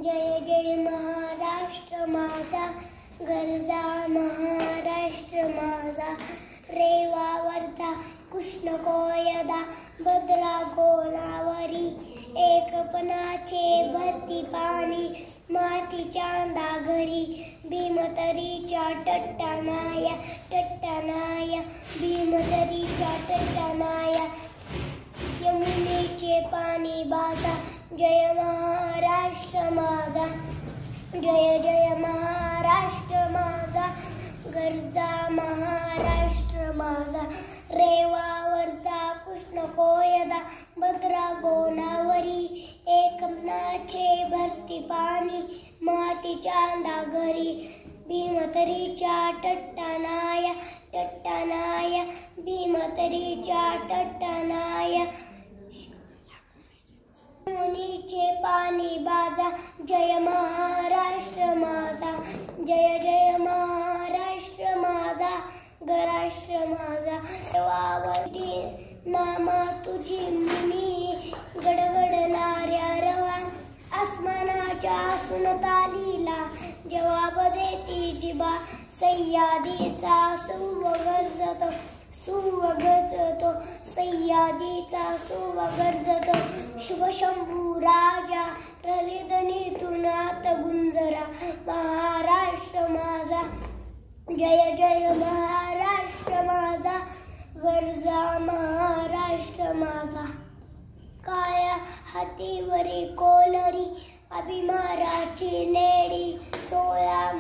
जय जय महाराष्ट्र माझा, गरजा महाराष्ट्र माझा. रेवा वर्धा कृष्ण कोयदा भद्रा गोदावरी, एकपणाचे भरती पाणी मातीच्या अंधाघरी. भीमतरीच्या टट्टानाया टट्टानाया, भीमतरीच्या टट्टानाया. यमुनेचे पाणी बाजा, जय महाराष्ट्र माझा. जय जय महाराष्ट्र माझा, गरजा महाराष्ट्र माझा. रेवा वर्धा कृष्ण कोयदा भद्रा गोदावरी, एकपणाचे भरती पाणी मातीच्या अंधाघरी. भीमतरीच्या टट्टानाया टट्टानाया, भीमतरीच्या टट्टानाया. यमुनेचे पाणी बाजा, जय महाराष्ट्र माझा. जय जय महाराष्ट्र माझा, गराष्ट्र माझा. वावती नामा तुझी मुनी, गडगडणाऱ्या रवा आसमानाच्या सुनतालीला. जवाब देती जिबा सह्याद्रीचा सुवगर्जतो सुवगर्जतो, सह्याद्रीचा सुवगर्जतो. शुभ शंभू राजा हृदनीतून आत गुंजरा महाराष्ट्र माझा. जय जय महाराष्ट्र माझा, गरजा महाराष्ट्र माझा. काया हातीवरी कोलरी अभिमानाची लेडी, 16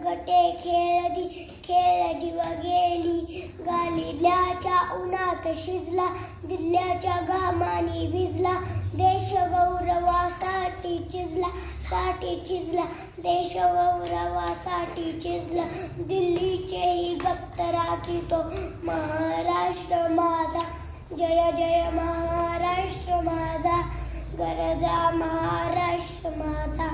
गटे खेळली खेळ जीवा गेली. गालिल्याच्या उन्हात शिजला, दिल्ल्याच्या घामाने भिजला. देश गौरवासाठी चिजला साठी चिजला, देश गौरवासाठी चिजला. दिल्लीचेही गप्त राखितो महाराष्ट्र माझा. जय जय महाराष्ट्र माझा, गरजा महाराष्ट्र माझा.